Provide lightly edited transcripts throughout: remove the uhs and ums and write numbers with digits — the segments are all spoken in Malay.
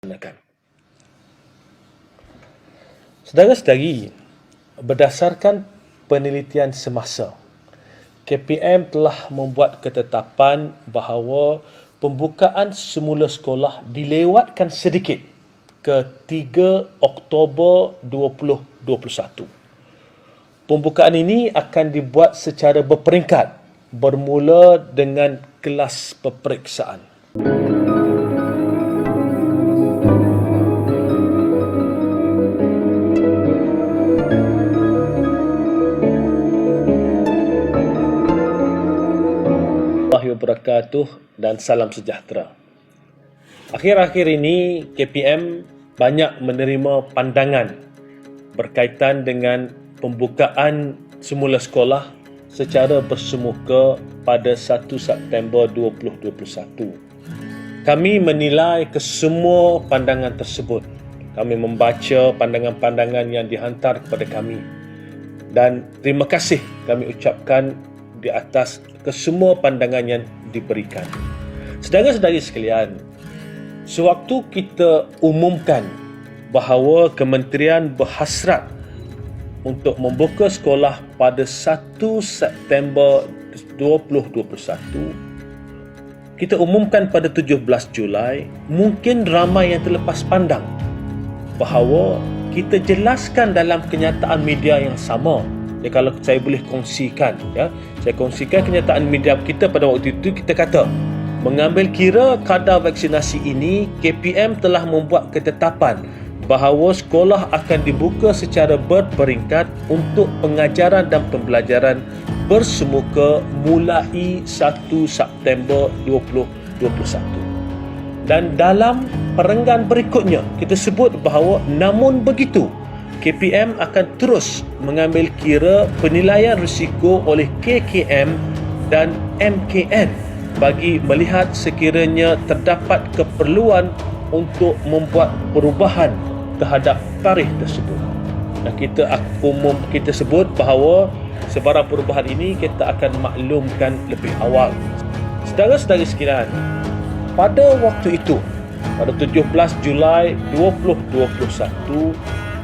dilaksanakan. Saudara-saudari, berdasarkan penelitian semasa, KPM telah membuat ketetapan bahawa pembukaan semula sekolah dilewatkan sedikit ke 3 Oktober 2021. Pembukaan ini akan dibuat secara berperingkat bermula dengan kelas peperiksaan. Warahmatullahi wabarakatuh dan salam sejahtera. Akhir-akhir ini KPM banyak menerima pandangan berkaitan dengan pembukaan semula sekolah secara bersemuka pada 1 September 2021. Kami menilai kesemua pandangan tersebut. Kami membaca pandangan-pandangan yang dihantar kepada kami. Dan terima kasih kami ucapkan di atas kesemua pandangan yang diberikan. Saudara-saudari sekalian, sewaktu kita umumkan bahawa kementerian berhasrat untuk membuka sekolah pada 1 September 2021, kita umumkan pada 17 Julai, mungkin ramai yang terlepas pandang bahawa kita jelaskan dalam kenyataan media yang sama. Ya, kalau saya boleh kongsikan, saya kongsikan kenyataan media kita pada waktu itu. Kita kata, mengambil kira kadar vaksinasi ini, KPM telah membuat ketetapan bahawa sekolah akan dibuka secara berperingkat untuk pengajaran dan pembelajaran bersemuka mulai 1 September 2021. Dan dalam perenggan berikutnya, kita sebut bahawa namun begitu, KPM akan terus mengambil kira penilaian risiko oleh KKM dan MKN bagi melihat sekiranya terdapat keperluan untuk membuat perubahan terhadap tarikh tersebut. Dan kita sebut bahawa sebarang perubahan ini kita akan maklumkan lebih awal. Saudara-saudari sekalian, pada waktu itu, pada 17 Julai 2021,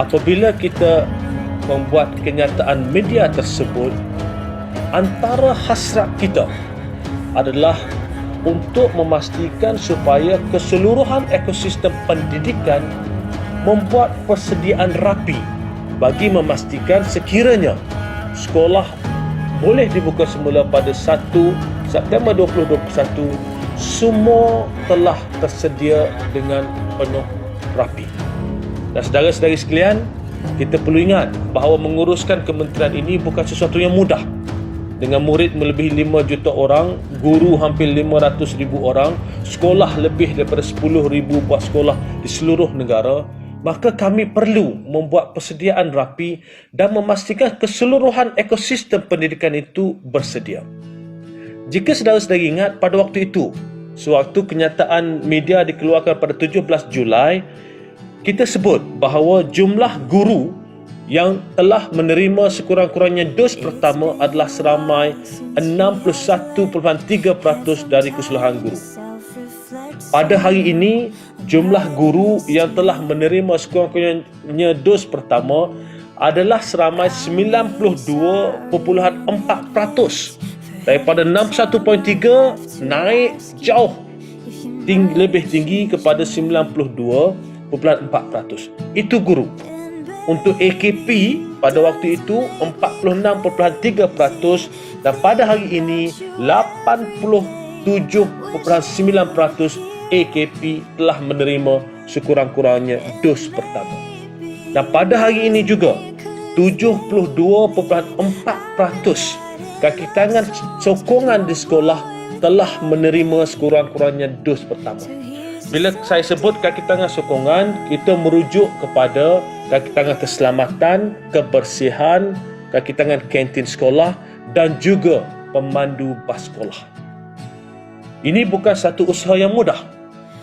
apabila kita membuat kenyataan media tersebut, antara hasrat kita adalah untuk memastikan supaya keseluruhan ekosistem pendidikan membuat persediaan rapi bagi memastikan sekiranya sekolah boleh dibuka semula pada 1 September 2021, semua telah tersedia dengan penuh rapi. Dan saudara-saudari sekalian, kita perlu ingat bahawa menguruskan kementerian ini bukan sesuatu yang mudah. Dengan murid melebihi 5 juta orang, guru hampir 500,000 orang, sekolah lebih daripada 10,000 buah sekolah di seluruh negara, maka kami perlu membuat persediaan rapi dan memastikan keseluruhan ekosistem pendidikan itu bersedia. Jika saudara-saudari ingat, pada waktu itu, sewaktu kenyataan media dikeluarkan pada 17 Julai, kita sebut bahawa jumlah guru yang telah menerima sekurang-kurangnya dos pertama adalah seramai 61.3% dari keseluruhan guru. Pada hari ini, jumlah guru yang telah menerima sekurang-kurangnya dos pertama adalah seramai 92.4%. Daripada 61.3 naik jauh lebih tinggi kepada 92.4%. Itu guru. Untuk AKP pada waktu itu 46.3% dan pada hari ini 87.9% AKP telah menerima sekurang-kurangnya dos pertama. Dan pada hari ini juga 72.4% kaki tangan sokongan di sekolah telah menerima sekurang-kurangnya dos pertama. Bila saya sebut kaki tangan sokongan, kita merujuk kepada kaki tangan keselamatan, kebersihan, kaki tangan kantin sekolah dan juga pemandu bas sekolah. Ini bukan satu usaha yang mudah,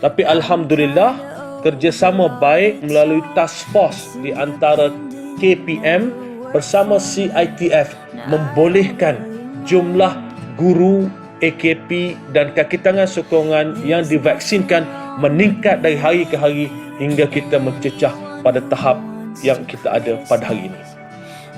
tapi alhamdulillah kerjasama baik melalui task force di antara KPM bersama CITF membolehkan jumlah guru, AKP dan kaki tangan sokongan yang divaksinkan meningkat dari hari ke hari hingga kita mencecah pada tahap yang kita ada pada hari ini.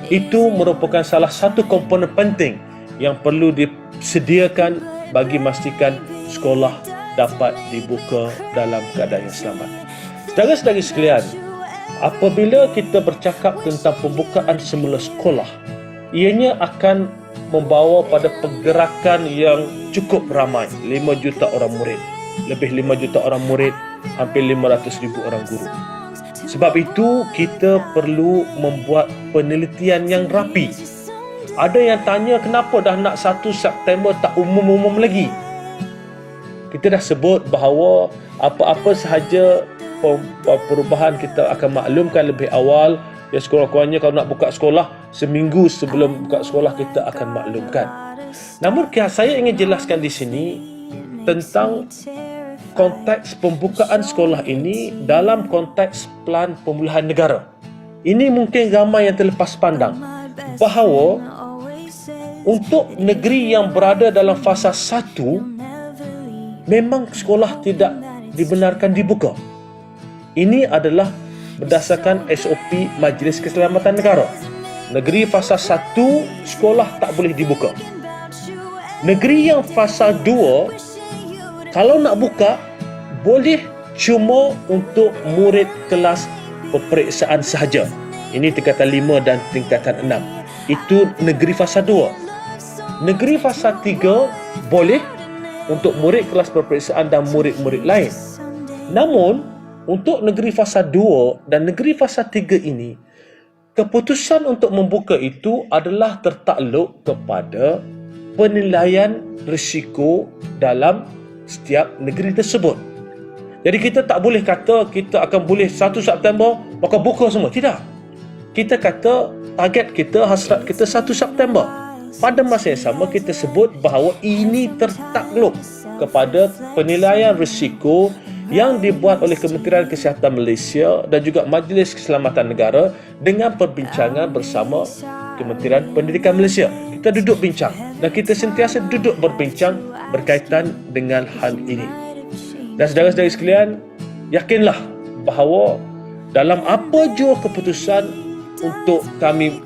Itu merupakan salah satu komponen penting yang perlu disediakan bagi memastikan sekolah dapat dibuka dalam keadaan yang selamat. Saudara-saudari sekalian, apabila kita bercakap tentang pembukaan semula sekolah, ianya akan membawa pada pergerakan yang cukup ramai, 5 juta orang murid, lebih 5 juta orang murid, hampir 500,000 orang guru. Sebab itu kita perlu membuat penelitian yang rapi. Ada yang tanya kenapa dah nak 1 September tak umum-umum lagi. Kita dah sebut bahawa apa-apa sahaja perubahan kita akan maklumkan lebih awal. Ya, sekurang-kurangnya kalau nak buka sekolah, seminggu sebelum buka sekolah kita akan maklumkan. Namun saya ingin jelaskan di sini tentang konteks pembukaan sekolah ini dalam konteks Pelan Pemulihan Negara. Ini mungkin ramai yang terlepas pandang bahawa untuk negeri yang berada dalam fasa 1, memang sekolah tidak dibenarkan dibuka. Ini adalah berdasarkan SOP Majlis Keselamatan Negara. Negeri fasa 1, sekolah tak boleh dibuka. Negeri yang fasa 2, kalau nak buka, boleh cuma untuk murid kelas peperiksaan sahaja. Ini tingkatan 5 dan tingkatan 6. Itu negeri fasa 2. Negeri fasa 3 boleh untuk murid kelas peperiksaan dan murid-murid lain. Namun, untuk negeri fasa 2 dan negeri fasa 3 ini, keputusan untuk membuka itu adalah tertakluk kepada penilaian risiko dalam setiap negeri tersebut. Jadi kita tak boleh kata kita akan boleh 1 September maka buka semua. Tidak. Kita kata target kita, hasrat kita 1 September. Pada masa yang sama kita sebut bahawa ini tertakluk kepada penilaian risiko yang dibuat oleh Kementerian Kesihatan Malaysia dan juga Majlis Keselamatan Negara dengan perbincangan bersama Kementerian Pendidikan Malaysia. Kita duduk bincang dan kita sentiasa duduk berbincang berkaitan dengan hal ini. Dan saudara-saudari sekalian, yakinlah bahawa dalam apa jua keputusan untuk kami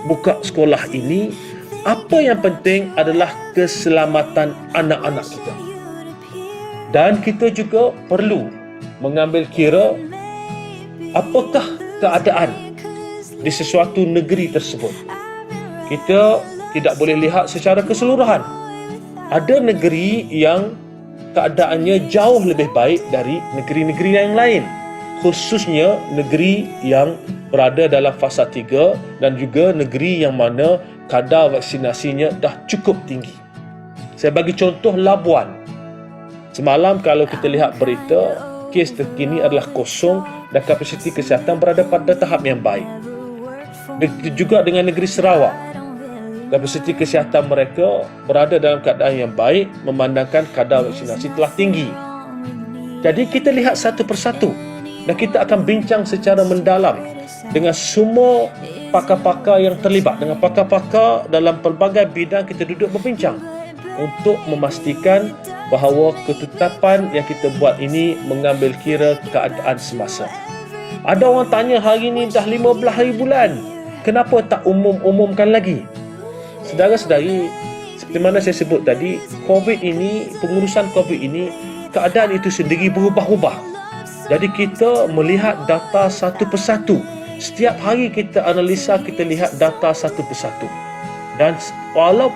buka sekolah ini, apa yang penting adalah keselamatan anak-anak kita. Dan kita juga perlu mengambil kira apakah keadaan di sesuatu negeri tersebut. Kita tidak boleh lihat secara keseluruhan. Ada negeri yang keadaannya jauh lebih baik dari negeri-negeri yang lain, khususnya negeri yang berada dalam fasa 3 dan juga negeri yang mana kadar vaksinasinya dah cukup tinggi. Saya bagi contoh Labuan. Semalam kalau kita lihat berita, kes terkini adalah kosong dan kapasiti kesihatan berada pada tahap yang baik. Juga dengan negeri Sarawak, kapasiti kesihatan mereka berada dalam keadaan yang baik memandangkan kadar vaksinasi telah tinggi. Jadi kita lihat satu persatu dan kita akan bincang secara mendalam dengan semua pakar-pakar yang terlibat, dengan pakar-pakar dalam pelbagai bidang. Kita duduk berbincang untuk memastikan bahawa ketetapan yang kita buat ini mengambil kira keadaan semasa. Ada orang tanya, hari ini dah 15 hari bulan, kenapa tak umumkan lagi? Saudara-saudari, seperti mana saya sebut tadi, COVID ini, pengurusan COVID ini, keadaan itu sendiri berubah-ubah. Jadi kita melihat data satu persatu. Setiap hari kita analisa, kita lihat data satu persatu. Dan walau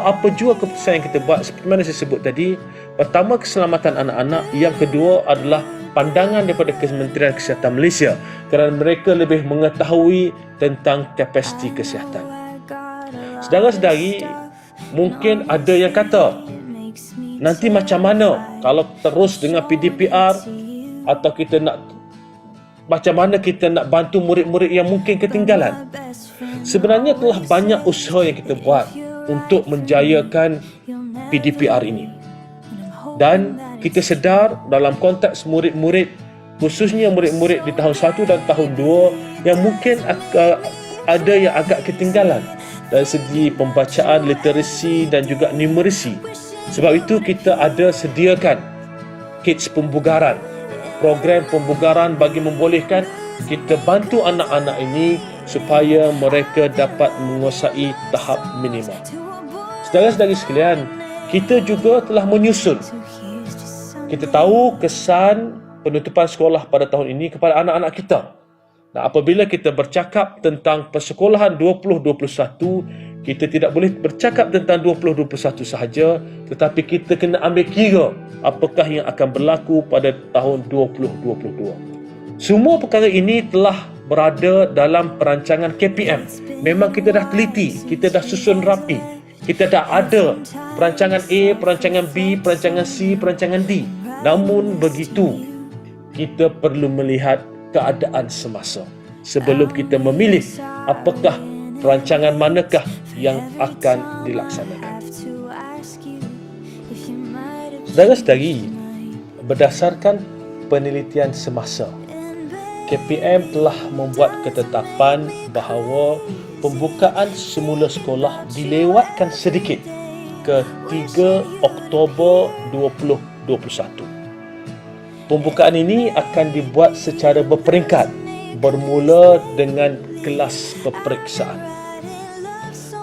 apa jua keputusan yang kita buat, seperti mana saya sebut tadi, pertama keselamatan anak-anak, yang kedua adalah pandangan daripada Kementerian Kesihatan Malaysia kerana mereka lebih mengetahui tentang kapasiti kesihatan. Saudara-saudari, mungkin ada yang kata, nanti macam mana kalau terus dengan PDPR, atau kita nak, macam mana kita nak bantu murid-murid yang mungkin ketinggalan? Sebenarnya telah banyak usaha yang kita buat untuk menjayakan PDPR ini. Dan kita sedar dalam konteks murid-murid, khususnya murid-murid di tahun 1 dan tahun 2 yang mungkin ada yang agak ketinggalan dari segi pembacaan, literasi dan juga numerasi. Sebab itu kita ada sediakan kits pembugaran program pembugaran bagi membolehkan kita bantu anak-anak ini supaya mereka dapat menguasai tahap minimal. Saudara-saudari sekalian, kita juga telah menyusun. Kita tahu kesan penutupan sekolah pada tahun ini kepada anak-anak kita. Nah, apabila kita bercakap tentang persekolahan 2021, kita tidak boleh bercakap tentang 2021 sahaja, tetapi kita kena ambil kira apakah yang akan berlaku pada tahun 2022. Semua perkara ini telah berada dalam perancangan KPM. Memang kita dah teliti, kita dah susun rapi. Kita dah ada perancangan A, perancangan B, perancangan C, perancangan D. Namun begitu, kita perlu melihat keadaan semasa sebelum kita memilih apakah perancangan manakah yang akan dilaksanakan. Saudara-saudari, berdasarkan penelitian semasa, KPM telah membuat ketetapan bahawa pembukaan semula sekolah dilewatkan sedikit ke 3 Oktober 2021. Pembukaan ini akan dibuat secara berperingkat bermula dengan kelas peperiksaan.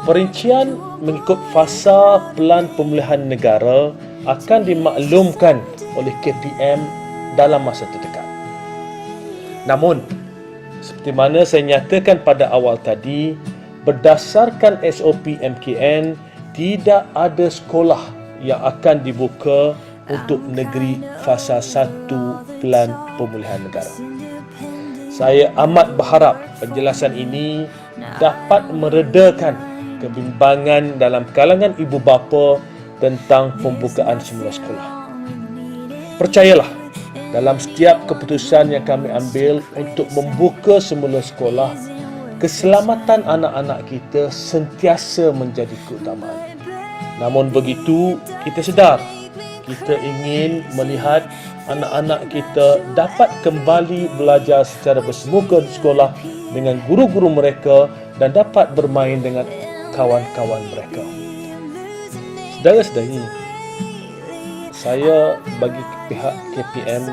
Perincian mengikut fasa Pelan Pemulihan Negara akan dimaklumkan oleh KPM dalam masa terdekat. Namun, seperti mana saya nyatakan pada awal tadi, berdasarkan SOP MKN, tidak ada sekolah yang akan dibuka untuk negeri fasa 1 Pelan Pemulihan Negara. Saya amat berharap penjelasan ini dapat meredakan kebimbangan dalam kalangan ibu bapa tentang pembukaan semula sekolah. Percayalah, dalam setiap keputusan yang kami ambil untuk membuka semula sekolah, keselamatan anak-anak kita sentiasa menjadi keutamaan. Namun begitu, kita sedar kita ingin melihat anak-anak kita dapat kembali belajar secara bersemuka di sekolah dengan guru-guru mereka dan dapat bermain dengan kawan-kawan mereka. Saudara-saudari, saya bagi pihak KPM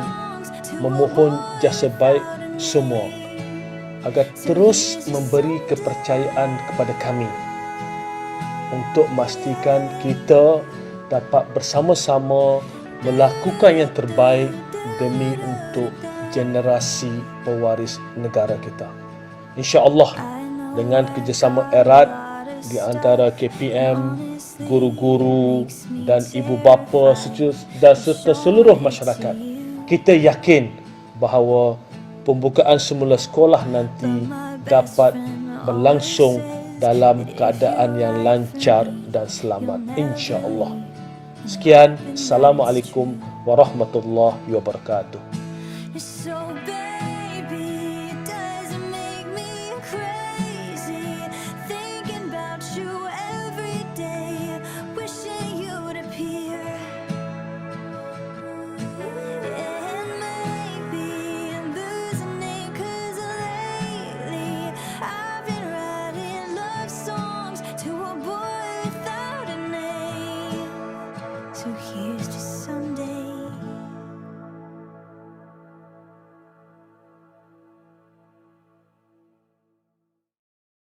memohon jasa baik semua agar terus memberi kepercayaan kepada kami untuk memastikan kita dapat bersama-sama melakukan yang terbaik demi untuk generasi pewaris negara kita. InsyaAllah, dengan kerjasama erat di antara KPM, guru-guru dan ibu bapa serta seluruh masyarakat, kita yakin bahawa pembukaan semula sekolah nanti dapat berlangsung dalam keadaan yang lancar dan selamat, insya-Allah. Sekian, Assalamualaikum warahmatullahi wabarakatuh.